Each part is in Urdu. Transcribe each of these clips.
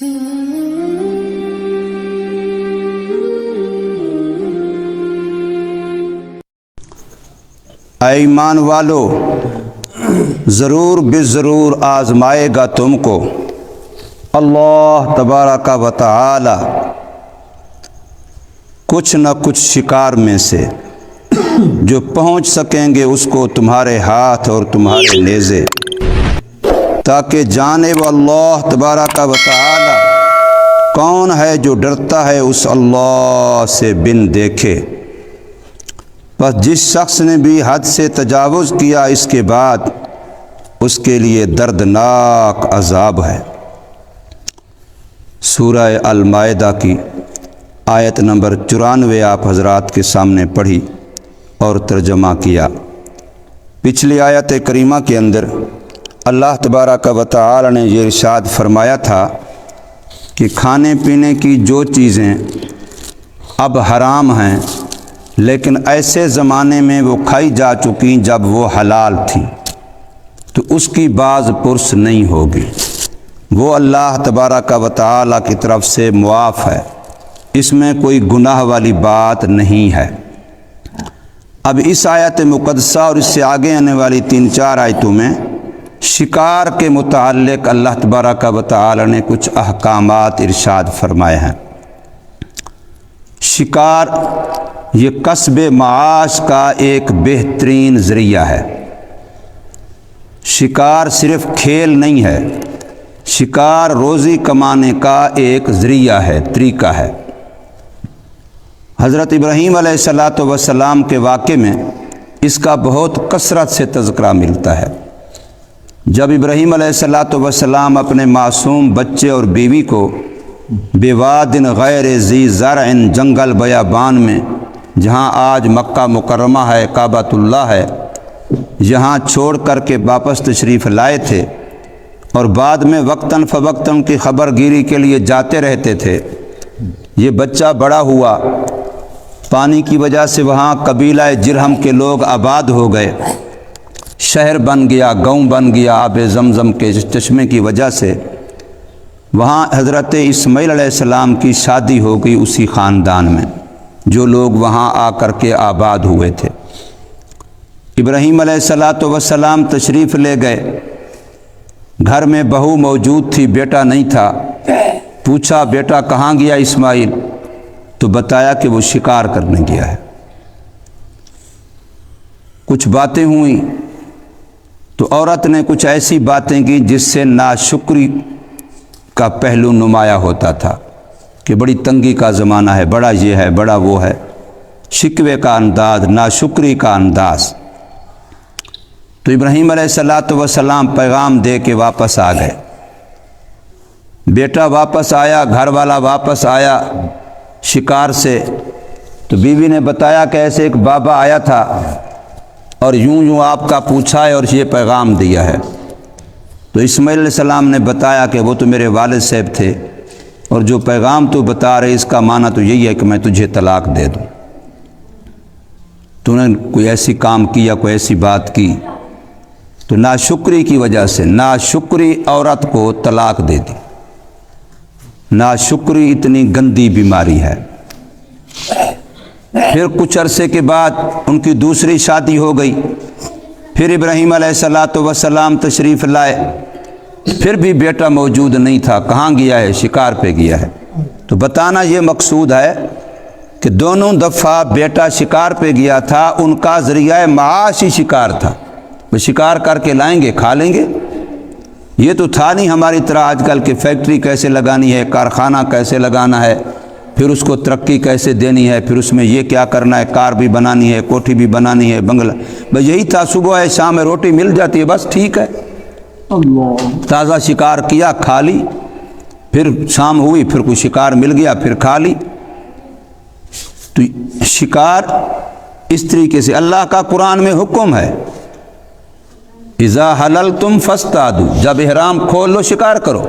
اے ایمان والو، ضرور بے ضرور آزمائے گا تم کو اللہ تبارک و تعالی کچھ نہ کچھ شکار میں سے، جو پہنچ سکیں گے اس کو تمہارے ہاتھ اور تمہارے نیزے، تاکہ جانے وہ اللہ تبارک و تعالی کون ہے جو ڈرتا ہے اس اللہ سے بن دیکھے۔ بس جس شخص نے بھی حد سے تجاوز کیا اس کے بعد اس کے لیے دردناک عذاب ہے۔ سورہ المائدہ کی آیت نمبر 94 آپ حضرات کے سامنے پڑھی اور ترجمہ کیا۔ پچھلی آیت کریمہ کے اندر اللہ تبارک و تعالی نے یہ ارشاد فرمایا تھا کہ کھانے پینے کی جو چیزیں اب حرام ہیں لیکن ایسے زمانے میں وہ کھائی جا چکی جب وہ حلال تھی، تو اس کی باز پرس نہیں ہوگی، وہ اللہ تبارک و تعالی کی طرف سے معاف ہے، اس میں کوئی گناہ والی بات نہیں ہے۔ اب اس آیت مقدسہ اور اس سے آگے آنے والی 3-4 آیتوں میں شکار کے متعلق اللہ تبارک و تعالی نے کچھ احکامات ارشاد فرمائے ہیں۔ شکار یہ کسب معاش کا ایک بہترین ذریعہ ہے۔ شکار صرف کھیل نہیں ہے، شکار روزی کمانے کا ایک ذریعہ ہے، طریقہ ہے۔ حضرت ابراہیم علیہ السلام کے واقعے میں اس کا بہت کثرت سے تذکرہ ملتا ہے۔ جب ابراہیم علیہ السلام اپنے معصوم بچے اور بیوی کو بواد غیر ذی زرع جنگل بیابان میں، جہاں آج مکہ مکرمہ ہے، کعبۃ اللہ ہے، یہاں چھوڑ کر کے واپس تشریف لائے تھے اور بعد میں وقتاً فوقتاً کی خبر گیری کے لیے جاتے رہتے تھے۔ یہ بچہ بڑا ہوا، پانی کی وجہ سے وہاں قبیلہ جرہم کے لوگ آباد ہو گئے، شہر بن گیا، گاؤں بن گیا، آب زمزم کے چشمے کی وجہ سے وہاں حضرت اسماعیل علیہ السلام کی شادی ہو گئی اسی خاندان میں، جو لوگ وہاں آ کر کے آباد ہوئے تھے۔ ابراہیم علیہ السلام تشریف لے گئے، گھر میں بہو موجود تھی، بیٹا نہیں تھا۔ پوچھا بیٹا کہاں گیا اسماعیل؟ تو بتایا کہ وہ شکار کرنے گیا ہے۔ کچھ باتیں ہوئیں تو عورت نے کچھ ایسی باتیں کی جس سے ناشکری کا پہلو نمایاں ہوتا تھا کہ بڑی تنگی کا زمانہ ہے، بڑا یہ ہے، بڑا وہ ہے، شکوے کا انداز، ناشکری کا انداز۔ تو ابراہیم علیہ السلام پیغام دے کے واپس آ گئے۔ بیٹا واپس آیا، گھر والا واپس آیا شکار سے، تو بیوی نے بتایا کہ ایسے ایک بابا آیا تھا اور یوں آپ کا پوچھا ہے اور یہ پیغام دیا ہے۔ تو اسماعیل علیہ السلام نے بتایا کہ وہ تو میرے والد صاحب تھے، اور جو پیغام تو بتا رہے اس کا معنی تو یہی ہے کہ میں تجھے طلاق دے دوں۔ تو نے کوئی ایسی کام کیا، کوئی ایسی بات کی تو ناشکری کی وجہ سے، ناشکری عورت کو طلاق دے دی۔ ناشکری اتنی گندی بیماری ہے۔ پھر کچھ عرصے کے بعد ان کی دوسری شادی ہو گئی، پھر ابراہیم علیہ السلام تشریف لائے، پھر بھی بیٹا موجود نہیں تھا۔ کہاں گیا ہے؟ شکار پہ گیا ہے۔ تو بتانا یہ مقصود ہے کہ دونوں دفعہ بیٹا شکار پہ گیا تھا، ان کا ذریعہ معاش ہی شکار تھا، وہ شکار کر کے لائیں گے، کھا لیں گے۔ یہ تو تھا نہیں ہماری طرح آج کل کہ فیکٹری کیسے لگانی ہے، کارخانہ کیسے لگانا ہے، پھر اس کو ترقی کیسے دینی ہے، پھر اس میں یہ کیا کرنا ہے، کار بھی بنانی ہے، کوٹھی بھی بنانی ہے، بنگلہ۔ بس یہی تھا، صبح ہے شام ہے روٹی مل جاتی ہے، بس ٹھیک ہے۔ تازہ شکار کیا، کھا لی، پھر شام ہوئی، پھر کوئی شکار مل گیا، پھر کھا لی۔ تو شکار اس طریقے سے اللہ کا قرآن میں حکم ہے، اذا حللتم فاصطادوا، جب احرام کھول لو شکار کرو۔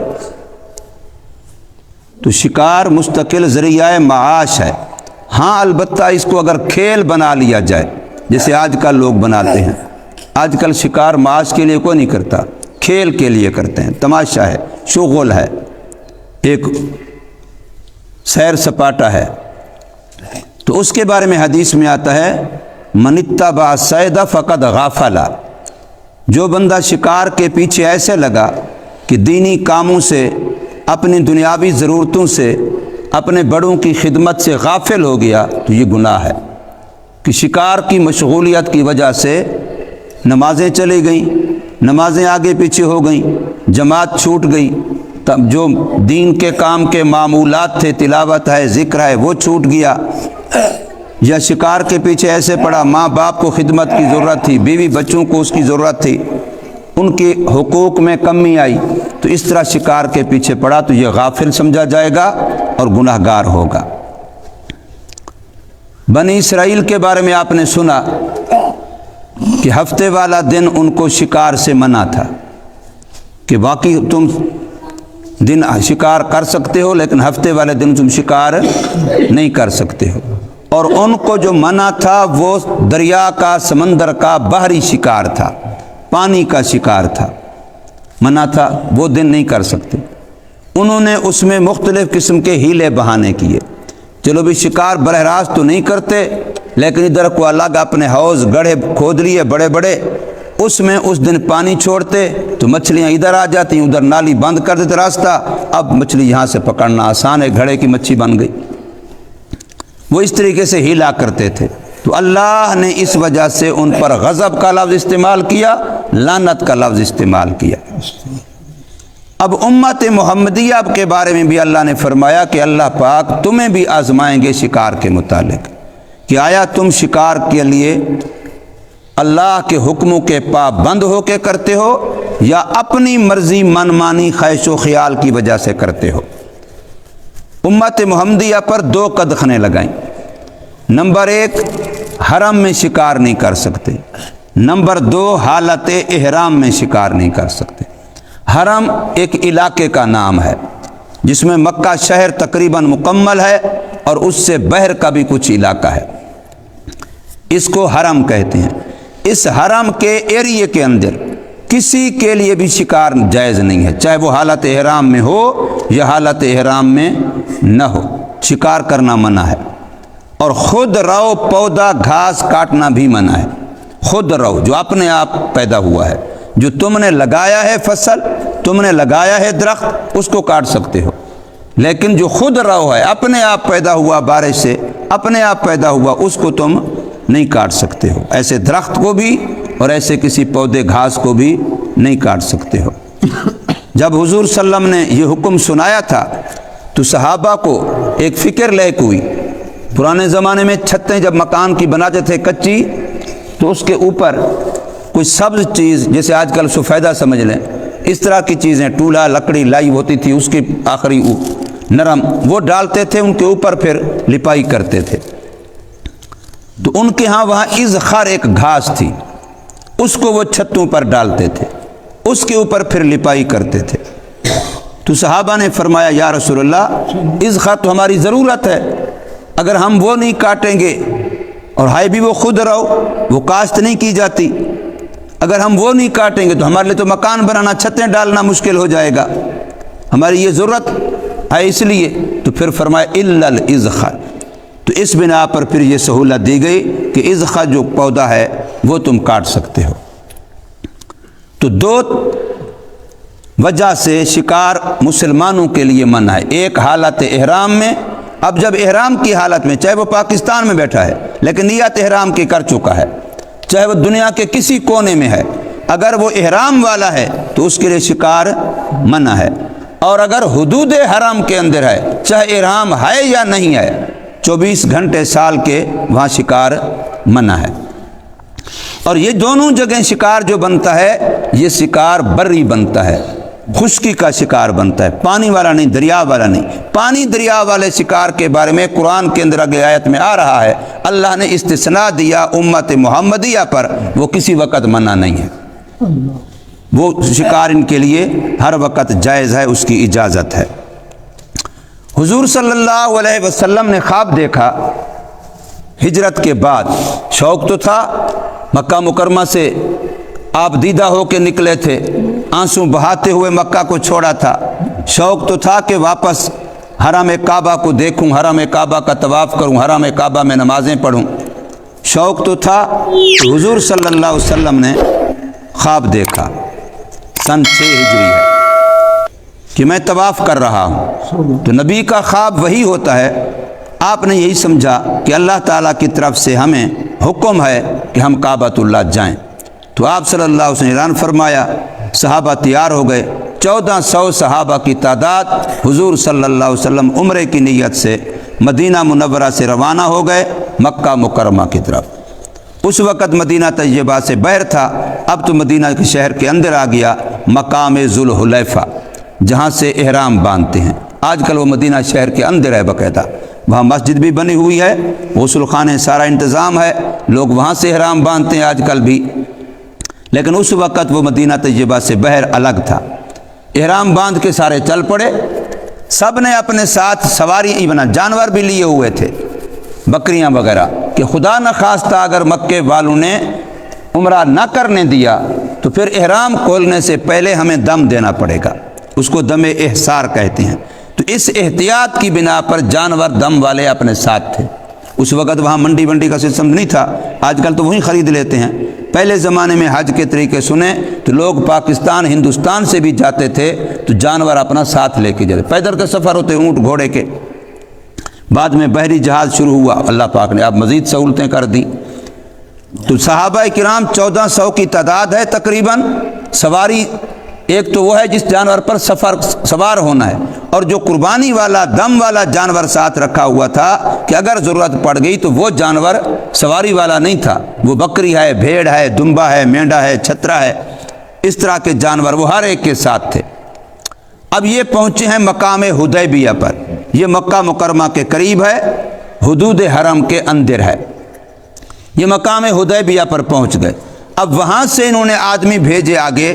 تو شکار مستقل ذریعہ معاش ہے۔ ہاں البتہ اس کو اگر کھیل بنا لیا جائے، جیسے آج کل لوگ بناتے ہیں، آج کل شکار معاش کے لیے کوئی نہیں کرتا، کھیل کے لیے کرتے ہیں، تماشا ہے، شغل ہے۔ ایک سیر سپاٹا ہے، تو اس کے بارے میں حدیث میں آتا ہے من اتبع الصید فقد غافل، جو بندہ شکار کے پیچھے ایسے لگا کہ دینی کاموں سے، اپنی دنیاوی ضرورتوں سے، اپنے بڑوں کی خدمت سے غافل ہو گیا تو یہ گناہ ہے۔ کہ شکار کی مشغولیت کی وجہ سے نمازیں چلی گئیں، نمازیں آگے پیچھے ہو گئیں، جماعت چھوٹ گئی، تب جو دین کے کام کے معمولات تھے، تلاوت ہے، ذکر ہے، وہ چھوٹ گیا، یا شکار کے پیچھے ایسے پڑا، ماں باپ کو خدمت کی ضرورت تھی، بیوی بچوں کو اس کی ضرورت تھی، ان کے حقوق میں کمی آئی، تو اس طرح شکار کے پیچھے پڑا تو یہ غافل سمجھا جائے گا اور گناہ گار ہوگا۔ بنی اسرائیل کے بارے میں آپ نے سنا کہ ہفتے والا دن ان کو شکار سے منع تھا، کہ باقی تم دن شکار کر سکتے ہو لیکن ہفتے والے دن تم شکار نہیں کر سکتے ہو، اور ان کو جو منع تھا وہ دریا کا، سمندر کا، بحری شکار تھا، پانی کا شکار تھا، منع تھا، وہ دن نہیں کر سکتے۔ انہوں نے اس میں مختلف قسم کے ہیلے بہانے کیے، چلو بھی شکار براہ راست تو نہیں کرتے لیکن ادھر کو الگ اپنے حوض گڑھے کھود لیے بڑے بڑے، اس میں اس دن پانی چھوڑتے تو مچھلیاں ادھر آ جاتی، ادھر نالی بند کر دیتے راستہ، اب مچھلی یہاں سے پکڑنا آسان ہے، گھڑے کی مچھلی بن گئی۔ وہ اس طریقے سے ہیلا کرتے تھے، تو اللہ نے اس وجہ سے ان پر غضب کا لفظ استعمال کیا، لعنت کا لفظ استعمال کیا۔ اب امت محمدیہ کے بارے میں بھی اللہ نے فرمایا کہ اللہ پاک تمہیں بھی آزمائیں گے شکار کے متعلق، کہ آیا تم شکار کے لیے اللہ کے حکموں کے پابند ہو کے کرتے ہو یا اپنی مرضی من مانی خواہش و خیال کی وجہ سے کرتے ہو۔ امت محمدیہ پر دو قدخنے لگائیں، نمبر ایک حرم میں شکار نہیں کر سکتے، نمبر دو حالت احرام میں شکار نہیں کر سکتے۔ حرم ایک علاقے کا نام ہے جس میں مکہ شہر تقریباً مکمل ہے اور اس سے باہر کا بھی کچھ علاقہ ہے، اس کو حرم کہتے ہیں۔ اس حرم کے ایریے کے اندر کسی کے لیے بھی شکار جائز نہیں ہے، چاہے وہ حالت احرام میں ہو یا حالت احرام میں نہ ہو، شکار کرنا منع ہے۔ اور خود رو پودا گھاس کاٹنا بھی منع ہے۔ خود رو جو اپنے آپ پیدا ہوا ہے، جو تم نے لگایا ہے فصل، تم نے لگایا ہے درخت، اس کو کاٹ سکتے ہو، لیکن جو خود رو ہے، اپنے آپ پیدا ہوا بارش سے، اپنے آپ پیدا ہوا، اس کو تم نہیں کاٹ سکتے ہو۔ ایسے درخت کو بھی اور ایسے کسی پودے گھاس کو بھی نہیں کاٹ سکتے ہو۔ جب حضور صلی اللہ علیہ وسلم نے یہ حکم سنایا تھا تو صحابہ کو ایک فکر لاحق ہوئی۔ پرانے زمانے میں چھتیں جب مکان کی بناتے تھے کچی، تو اس کے اوپر کوئی سبز چیز، جیسے آج کل سفیدہ سمجھ لیں، اس طرح کی چیزیں، ٹولہ لکڑی لائی ہوتی تھی، اس کی آخری نرم وہ ڈالتے تھے، ان کے اوپر پھر لپائی کرتے تھے۔ تو ان کے ہاں وہاں ازخر ایک گھاس تھی، اس کو وہ چھتوں پر ڈالتے تھے، اس کے اوپر پھر لپائی کرتے تھے۔ تو صحابہ نے فرمایا یا رسول اللہ، ازخر تو ہماری ضرورت ہے، اگر ہم وہ نہیں کاٹیں گے، اور ہے بھی وہ خود رہو، وہ کاشت نہیں کی جاتی، اگر ہم وہ نہیں کاٹیں گے تو ہمارے لیے تو مکان بنانا، چھتیں ڈالنا مشکل ہو جائے گا، ہماری یہ ضرورت ہے، اس لیے تو پھر فرمایا الا الازخر۔ تو اس بنا پر پھر یہ سہولت دی گئی کہ ازخر جو پودا ہے وہ تم کاٹ سکتے ہو۔ تو دو وجہ سے شکار مسلمانوں کے لیے منع ہے، ایک حالت احرام میں، اب جب احرام کی حالت میں، چاہے وہ پاکستان میں بیٹھا ہے لیکن نیت احرام کی کر چکا ہے، چاہے وہ دنیا کے کسی کونے میں ہے، اگر وہ احرام والا ہے تو اس کے لیے شکار منع ہے، اور اگر حدود حرم کے اندر ہے، چاہے احرام ہے یا نہیں ہے، 24 گھنٹے سال کے وہاں شکار منع ہے۔ اور یہ دونوں جگہیں شکار جو بنتا ہے، یہ شکار بری بنتا ہے، خشکی کا شکار بنتا ہے، پانی والا نہیں، دریا والا نہیں۔ پانی دریا والے شکار کے بارے میں قرآن کے اندر اگلی آیت میں آ رہا ہے، اللہ نے استثناء دیا امت محمدیہ پر، وہ کسی وقت منع نہیں ہے، وہ شکار ان کے لیے ہر وقت جائز ہے، اس کی اجازت ہے۔ حضور صلی اللہ علیہ وسلم نے خواب دیکھا، ہجرت کے بعد شوق تو تھا، مکہ مکرمہ سے آپ دیدہ ہو کے نکلے تھے، آنسو بہاتے ہوئے مکہ کو چھوڑا تھا، شوق تو تھا کہ واپس حرم کعبہ کو دیکھوں، حرم کعبہ کا طواف کروں، حرم کعبہ میں نمازیں پڑھوں۔ شوق تو تھا کہ حضور صلی اللہ علیہ وسلم نے خواب دیکھا، سن 6 ہجری ہے، کہ میں طواف کر رہا ہوں۔ تو نبی کا خواب وہی ہوتا ہے۔ آپ نے یہی سمجھا کہ اللہ تعالیٰ کی طرف سے ہمیں حکم ہے کہ ہم کعبۃ اللہ جائیں۔ تو آپ صلی اللہ علیہ وسلم نے اعلان فرمایا، صحابہ تیار ہو گئے۔ 1400 صحابہ کی تعداد حضور صلی اللہ علیہ وسلم عمرے کی نیت سے مدینہ منورہ سے روانہ ہو گئے مکہ مکرمہ کی طرف۔ اس وقت مدینہ طیبہ سے باہر تھا، اب تو مدینہ کے شہر کے اندر آ گیا مقام ذوالحلیفہ، جہاں سے احرام باندھتے ہیں۔ آج کل وہ مدینہ شہر کے اندر ہے، باقاعدہ وہاں مسجد بھی بنی ہوئی ہے، غسل خانے سارا انتظام ہے، لوگ وہاں سے احرام باندھتے ہیں آج کل بھی، لیکن اس وقت وہ مدینہ طیبہ سے باہر الگ تھا۔ احرام باندھ کے سارے چل پڑے، سب نے اپنے ساتھ سواری بنا جانور بھی لیے ہوئے تھے، بکریاں وغیرہ، کہ خدا نخواستہ اگر مکے والوں نے عمرہ نہ کرنے دیا تو پھر احرام کھولنے سے پہلے ہمیں دم دینا پڑے گا، اس کو دم احسار کہتے ہیں۔ تو اس احتیاط کی بنا پر جانور دم والے اپنے ساتھ تھے۔ اس وقت وہاں منڈی کا سسٹم نہیں تھا، آج کل تو وہیں خرید لیتے ہیں۔ پہلے زمانے میں حج کے طریقے سنیں تو لوگ پاکستان ہندوستان سے بھی جاتے تھے تو جانور اپنا ساتھ لے کے جاتے، پیدل کے سفر ہوتے اونٹ گھوڑے کے۔ بعد میں بحری جہاز شروع ہوا، اللہ پاک نے اب مزید سہولتیں کر دی۔ تو صحابہ کرام 1400 کی تعداد ہے تقریباً۔ سواری ایک تو وہ ہے جس جانور پر سوار ہونا ہے، اور جو قربانی والا دم والا جانور ساتھ رکھا ہوا تھا کہ اگر ضرورت پڑ گئی تو وہ جانور سواری والا نہیں تھا، وہ بکری ہے، بھیڑ ہے، دمبا ہے، مینڈا ہے، چھترا ہے، اس طرح کے جانور وہ ہر ایک کے ساتھ تھے۔ اب یہ پہنچے ہیں مقام حدیبیہ پر، یہ مکہ مکرمہ کے قریب ہے، حدود حرم کے اندر ہے۔ یہ مقام حدیبیہ پر پہنچ گئے۔ اب وہاں سے انہوں نے آدمی بھیجے آگے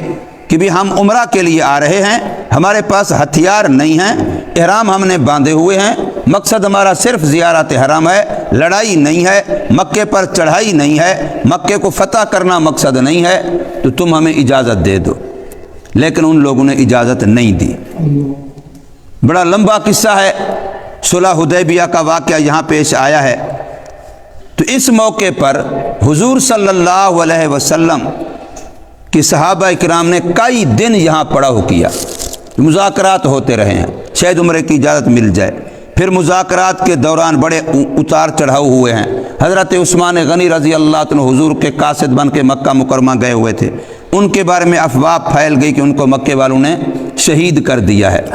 کہ بھی ہم عمرہ کے لیے آ رہے ہیں، ہمارے پاس ہتھیار نہیں ہیں، احرام ہم نے باندھے ہوئے ہیں، مقصد ہمارا صرف زیارت حرم ہے، لڑائی نہیں ہے، مکے پر چڑھائی نہیں ہے، مکے کو فتح کرنا مقصد نہیں ہے، تو تم ہمیں اجازت دے دو۔ لیکن ان لوگوں نے اجازت نہیں دی۔ بڑا لمبا قصہ ہے، صلح حدیبیہ کا واقعہ یہاں پیش آیا ہے۔ تو اس موقع پر حضور صلی اللہ علیہ وسلم کہ صحابہ کرام نے کئی دن یہاں پڑاؤ کیا، مذاکرات ہوتے رہے ہیں، شاید عمرے کی اجازت مل جائے۔ پھر مذاکرات کے دوران بڑے اتار چڑھاؤ ہوئے ہیں۔ حضرت عثمان غنی رضی اللہ عنہ حضور کے قاصد بن کے مکہ مکرمہ گئے ہوئے تھے، ان کے بارے میں افواہ پھیل گئی کہ ان کو مکے والوں نے شہید کر دیا ہے۔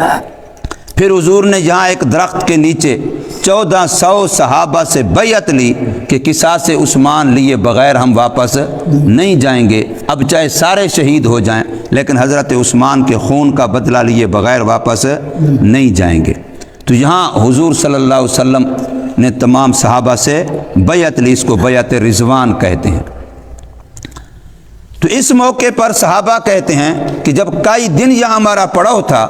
پھر حضور نے یہاں ایک درخت کے نیچے 1400 صحابہ سے بیعت لی کہ قصاص عثمان لیے بغیر ہم واپس نہیں جائیں گے، اب چاہے سارے شہید ہو جائیں لیکن حضرت عثمان کے خون کا بدلہ لیے بغیر واپس نہیں جائیں گے۔ تو یہاں حضور صلی اللہ علیہ وسلم نے تمام صحابہ سے بیعت لی، اس کو بیعت رضوان کہتے ہیں۔ تو اس موقع پر صحابہ کہتے ہیں کہ جب کئی دن یہاں ہمارا پڑاؤ تھا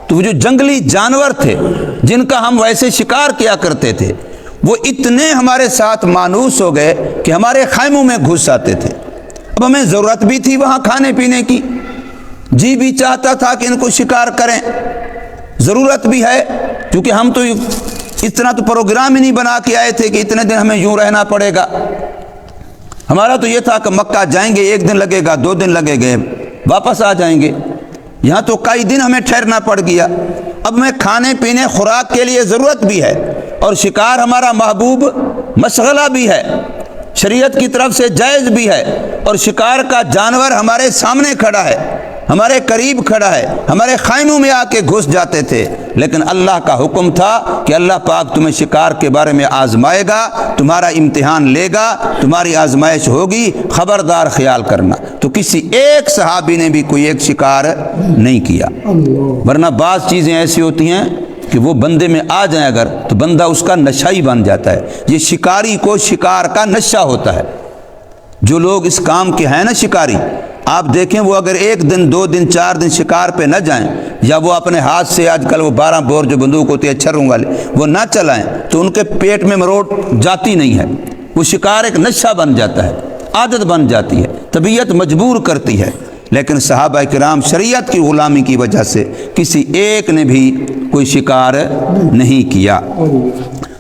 تو وہ جو جنگلی جانور تھے جن کا ہم ویسے شکار کیا کرتے تھے وہ اتنے ہمارے ساتھ مانوس ہو گئے کہ ہمارے خیموں میں گھس آتے تھے۔ اب ہمیں ضرورت بھی تھی وہاں کھانے پینے کی، جی بھی چاہتا تھا کہ ان کو شکار کریں، ضرورت بھی ہے کیونکہ ہم تو اتنا تو پروگرام ہی نہیں بنا کے آئے تھے کہ اتنے دن ہمیں یوں رہنا پڑے گا۔ ہمارا تو یہ تھا کہ مکہ جائیں گے، 1 دن لگے گا، 2 دن لگے گئے، واپس آ جائیں گے۔ یہاں تو کئی دن ہمیں ٹھہرنا پڑ گیا۔ اب میں کھانے پینے خوراک کے لیے ضرورت بھی ہے، اور شکار ہمارا محبوب مشغلہ بھی ہے، شریعت کی طرف سے جائز بھی ہے، اور شکار کا جانور ہمارے سامنے کھڑا ہے، ہمارے قریب کھڑا ہے، ہمارے خیموں میں آ کے گھس جاتے تھے۔ لیکن اللہ کا حکم تھا کہ اللہ پاک تمہیں شکار کے بارے میں آزمائے گا، تمہارا امتحان لے گا، تمہاری آزمائش ہوگی، خبردار خیال کرنا۔ تو کسی ایک صحابی نے بھی کوئی ایک شکار نہیں کیا، ورنہ بعض چیزیں ایسی ہوتی ہیں کہ وہ بندے میں آ جائیں اگر تو بندہ اس کا نشہ ہی بن جاتا ہے۔ یہ شکاری کو شکار کا نشہ ہوتا ہے۔ جو لوگ اس کام کے ہیں نا شکاری، آپ دیکھیں وہ اگر 1 دن 2 دن 4 دن شکار پہ نہ جائیں، یا وہ اپنے ہاتھ سے آج کل وہ 12 بور جو بندوق ہوتی ہے چھروں والے وہ نہ چلائیں تو ان کے پیٹ میں مروٹ جاتی نہیں ہے۔ وہ شکار ایک نشہ بن جاتا ہے، عادت بن جاتی ہے، طبیعت مجبور کرتی ہے۔ لیکن صحابہ کرام شریعت کی غلامی کی وجہ سے کسی ایک نے بھی کوئی شکار نہیں کیا۔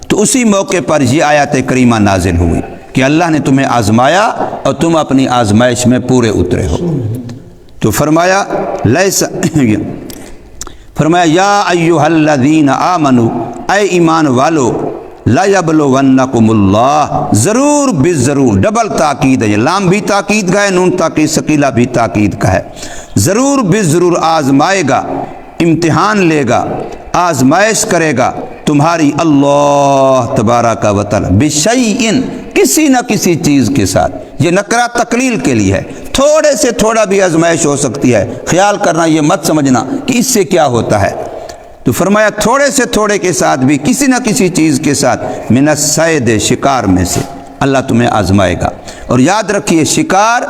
تو اسی موقع پر یہ آیت کریمہ نازل ہوئی کہ اللہ نے تمہیں آزمایا اور تم اپنی آزمائش میں پورے اترے ہو۔ تو فرمایا یا ایھا الذین آمنوا، اے ایمان والو، لا یبلونکم اللہ، ضرور بالضرور، ڈبل تاکید ہے، یہ لام بھی تاکید کا ہے، نون تاکید ثقیلہ بھی تاکید کا ہے، ضرور بالضرور آزمائے گا، امتحان لے گا، آزمائش کرے گا تمہاری اللہ تبارک و تعالی بشیء، کسی نہ کسی چیز کے ساتھ۔ یہ نکرہ تقلیل کے لیے ہے، تھوڑے سے تھوڑا بھی آزمائش ہو سکتی ہے، خیال کرنا، یہ مت سمجھنا کہ اس سے کیا ہوتا ہے۔ تو فرمایا تھوڑے سے تھوڑے کے ساتھ بھی، کسی نہ کسی چیز کے ساتھ، من الصید، شکار میں سے اللہ تمہیں آزمائے گا۔ اور یاد رکھیے شکار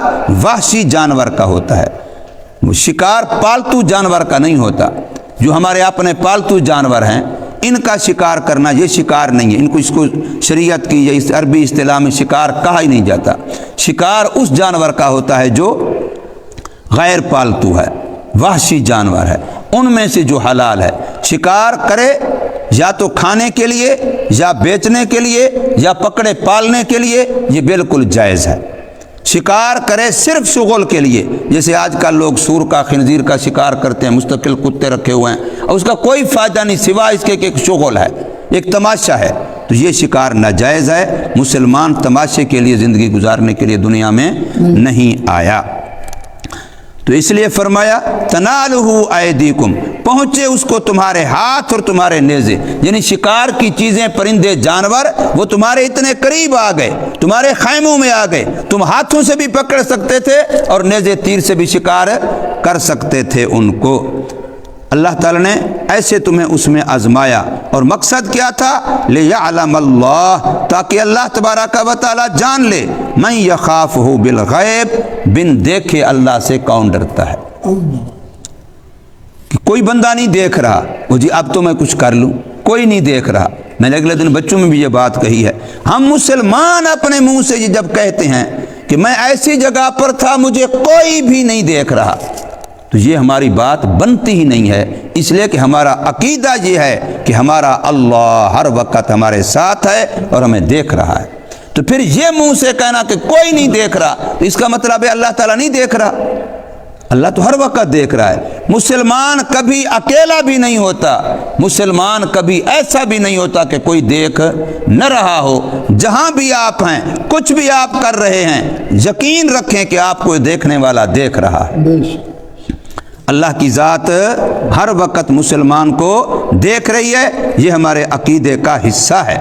وحشی جانور کا ہوتا ہے، وہ شکار پالتو جانور کا نہیں ہوتا۔ جو ہمارے اپنے پالتو جانور ہیں ان کا شکار کرنا یہ شکار نہیں ہے، ان کو اس کو شریعت کی یا اس عربی اصطلاح میں شکار کہا ہی نہیں جاتا۔ شکار اس جانور کا ہوتا ہے جو غیر پالتو ہے، وحشی جانور ہے، ان میں سے جو حلال ہے۔ شکار کرے یا تو کھانے کے لیے یا بیچنے کے لیے یا پکڑے پالنے کے لیے، یہ بالکل جائز ہے۔ شکار کرے صرف شغل کے لیے، جیسے آج کل لوگ سور کا، خنزیر کا شکار کرتے ہیں، مستقل کتے رکھے ہوئے ہیں اور اس کا کوئی فائدہ نہیں سوائے اس کے کہ ایک شغل ہے، ایک تماشا ہے، تو یہ شکار ناجائز ہے۔ مسلمان تماشے کے لیے زندگی گزارنے کے لیے دنیا میں نہیں آیا۔ تو اس لیے فرمایا تنالہ ایدیکم، پہنچے اس کو تمہارے ہاتھ اور تمہارے نیزے، یعنی شکار کی چیزیں، پرندے، جانور وہ تمہارے اتنے قریب آ گئے، تمہارے خیموں میں آ گئے، تم ہاتھوں سے بھی پکڑ سکتے تھے اور نیزے تیر سے بھی شکار کر سکتے تھے ان کو۔ اللہ تعالیٰ نے ایسے تمہیں اس میں آزمایا، اور مقصد کیا تھا؟ لِيَعْلَمَ اللَّهُ، تاکہ اللہ تبارک و تعالیٰ جان لے، مَن يَخَافُهُ بِالْغَیب، بن دیکھے اللہ سے کون ڈرتا ہے۔ کہ کوئی بندہ نہیں دیکھ رہا، وہ جی اب تو میں کچھ کر لوں، کوئی نہیں دیکھ رہا۔ میں نے اگلے دن بچوں میں بھی یہ بات کہی ہے، ہم مسلمان اپنے منہ سے یہ جب کہتے ہیں کہ میں ایسی جگہ پر تھا مجھے کوئی بھی نہیں دیکھ رہا، تو یہ ہماری بات بنتی ہی نہیں ہے، اس لیے کہ ہمارا عقیدہ یہ ہے کہ ہمارا اللہ ہر وقت ہمارے ساتھ ہے اور ہمیں دیکھ رہا ہے۔ تو پھر یہ منہ سے کہنا کہ کوئی نہیں دیکھ رہا، تو اس کا مطلب ہے اللہ تعالیٰ نہیں دیکھ رہا۔ اللہ تو ہر وقت دیکھ رہا ہے۔ مسلمان کبھی اکیلا بھی نہیں ہوتا، مسلمان کبھی ایسا بھی نہیں ہوتا کہ کوئی دیکھ نہ رہا ہو۔ جہاں بھی آپ ہیں، کچھ بھی آپ کر رہے ہیں، یقین رکھیں کہ آپ کو دیکھنے والا دیکھ رہا ہے۔ اللہ کی ذات ہر وقت مسلمان کو دیکھ رہی ہے، یہ ہمارے عقیدے کا حصہ ہے۔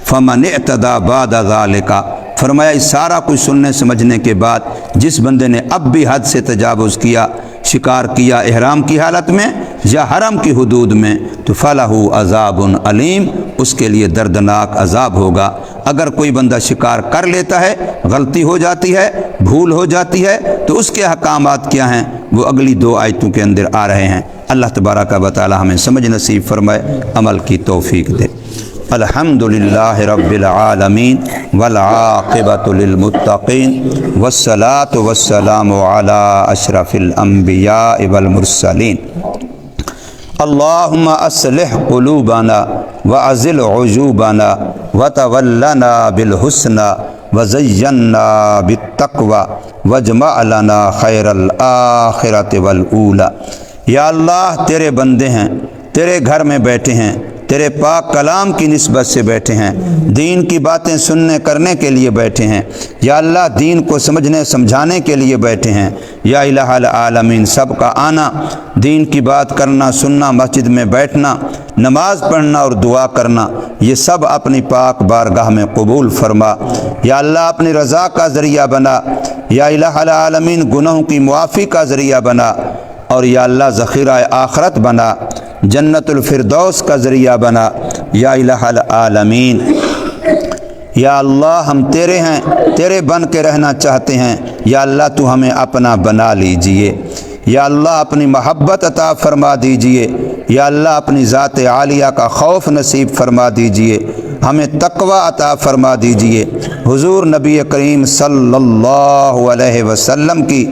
فَمَنِ اعْتَدَى بَعْدَ ذَلِكَ، فرمایا اس سارا کچھ سننے سمجھنے کے بعد جس بندے نے اب بھی حد سے تجاوز کیا، شکار کیا احرام کی حالت میں یا حرم کی حدود میں، تو فَلَهُ عَذَابٌ عَلِيمٌ، اس کے لیے دردناک عذاب ہوگا۔ اگر کوئی بندہ شکار کر لیتا ہے، غلطی ہو جاتی ہے، بھول ہو جاتی ہے، تو اس کے احکامات کیا ہیں وہ اگلی 2 آیتوں کے اندر آ رہے ہیں۔ اللہ تبارک و تعالی ہمیں سمجھ نصیب فرمائے، عمل کی توفیق دے۔ الحمدللہ رب العالمین والعاقبۃ للمتقین والصلاۃ والسلام علی اشرف الانبیاء والمرسلین۔ اللہم اصلح قلوبنا وازل عیوبنا وتولنا بالحسنى وزینا بالتقوی واجمع لنا خیر الآخرۃ والأولی۔ یا اللہ تیرے بندے ہیں، تیرے گھر میں بیٹھے ہیں، تیرے پاک کلام کی نسبت سے بیٹھے ہیں، دین کی باتیں سننے کرنے کے لیے بیٹھے ہیں، یا اللہ دین کو سمجھنے سمجھانے کے لیے بیٹھے ہیں۔ یا الہ العالمین، سب کا آنا، دین کی بات کرنا، سننا، مسجد میں بیٹھنا، نماز پڑھنا اور دعا کرنا، یہ سب اپنی پاک بارگاہ میں قبول فرما۔ یا اللہ اپنی رضا کا ذریعہ بنا، یا الہ العالمین گناہوں کی معافی کا ذریعہ بنا، اور یا اللہ ذخیرہ آخرت بنا، جنت الفردوس کا ذریعہ بنا۔ یا الہ العالمین، یا اللہ ہم تیرے ہیں، تیرے بن کے رہنا چاہتے ہیں، یا اللہ تو ہمیں اپنا بنا لیجئے۔ یا اللہ اپنی محبت عطا فرما دیجئے، یا اللہ اپنی ذات عالیہ کا خوف نصیب فرما دیجئے، ہمیں تقوی عطا فرما دیجئے۔ حضور نبی کریم صلی اللہ علیہ وسلم کی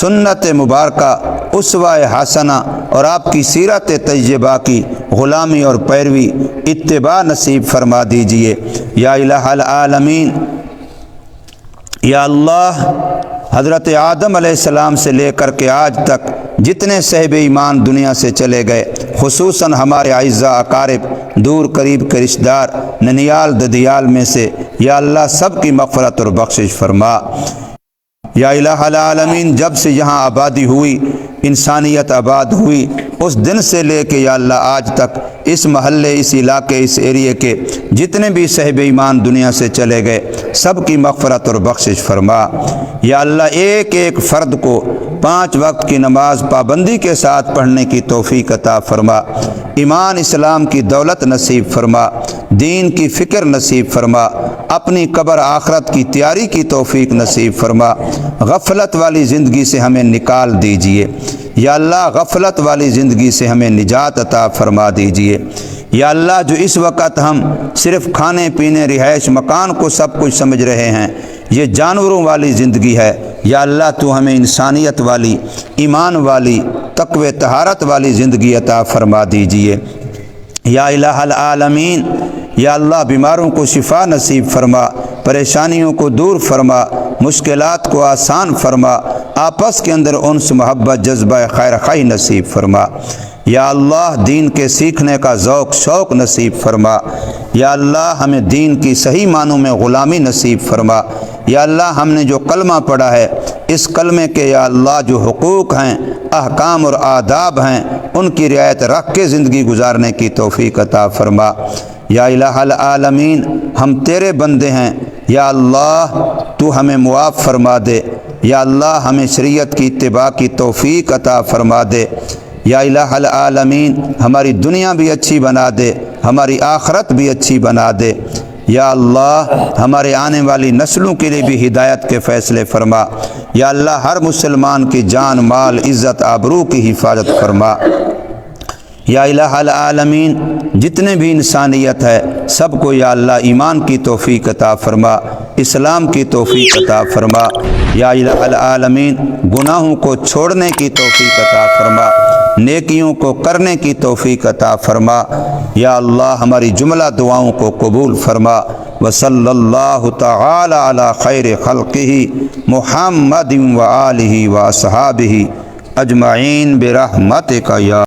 سنت مبارکہ، اسوہ حسنہ اور آپ کی سیرت طیبہ کی غلامی اور پیروی اتباع نصیب فرما دیجئے یا الہ العالمین۔ یا اللہ، حضرت آدم علیہ السلام سے لے کر کے آج تک جتنے صاحب ایمان دنیا سے چلے گئے، خصوصاً ہمارے اعزاء اقارب، دور قریب کے رشتہ دار، ننیال ددیال میں سے، یا اللہ سب کی مغفرت اور بخشش فرما یا الہ العالمین۔ جب سے یہاں آبادی ہوئی، انسانیت آباد ہوئی، اس دن سے لے کے یا اللہ آج تک اس محلے، اس علاقے، اس ایریے کے جتنے بھی صاحب ایمان دنیا سے چلے گئے، سب کی مغفرت اور بخشش فرما یا اللہ۔ ایک ایک فرد کو 5 وقت کی نماز پابندی کے ساتھ پڑھنے کی توفیق عطا فرما، ایمان اسلام کی دولت نصیب فرما، دین کی فکر نصیب فرما، اپنی قبر آخرت کی تیاری کی توفیق نصیب فرما، غفلت والی زندگی سے ہمیں نکال دیجئے یا اللہ، غفلت والی زندگی سے ہمیں نجات عطا فرما دیجئے یا اللہ۔ جو اس وقت ہم صرف کھانے پینے، رہائش، مکان کو سب کچھ سمجھ رہے ہیں، یہ جانوروں والی زندگی ہے یا اللہ، تو ہمیں انسانیت والی، ایمان والی، تقوی طہارت والی زندگی عطا فرما دیجئے یا الہ العالمین۔ یا اللہ، بیماروں کو شفا نصیب فرما، پریشانیوں کو دور فرما، مشکلات کو آسان فرما، آپس کے اندر انس، محبت، جذبہ خیر خواہی نصیب فرما یا اللہ۔ دین کے سیکھنے کا ذوق شوق نصیب فرما یا اللہ، ہمیں دین کی صحیح معنوں میں غلامی نصیب فرما یا اللہ۔ ہم نے جو کلمہ پڑھا ہے، اس کلمے کے یا اللہ جو حقوق ہیں، احکام اور آداب ہیں، ان کی رعایت رکھ کے زندگی گزارنے کی توفیق عطا فرما یا الہ العالمین۔ ہم تیرے بندے ہیں یا اللہ، تو ہمیں معاف فرما دے یا اللہ، ہمیں شریعت کی اتباع کی توفیق عطا فرما دے یا الہ العالمین۔ ہماری دنیا بھی اچھی بنا دے، ہماری آخرت بھی اچھی بنا دے یا اللہ۔ ہمارے آنے والی نسلوں کے لیے بھی ہدایت کے فیصلے فرما یا اللہ۔ ہر مسلمان کی جان، مال، عزت، آبرو کی حفاظت فرما یا الہ العالمین۔ جتنے بھی انسانیت ہے، سب کو یا اللہ ایمان کی توفیق عطا فرما، اسلام کی توفیق عطا فرما یا الہ العالمین۔ گناہوں کو چھوڑنے کی توفیق عطا فرما، نیکیوں کو کرنے کی توفیق عطا فرما یا اللہ۔ ہماری جملہ دعاؤں کو قبول فرما۔ وصلی اللہ تعالی علی خیر خلقہ محمد و آلہ و اصحابہ اجمعین برحمتک یا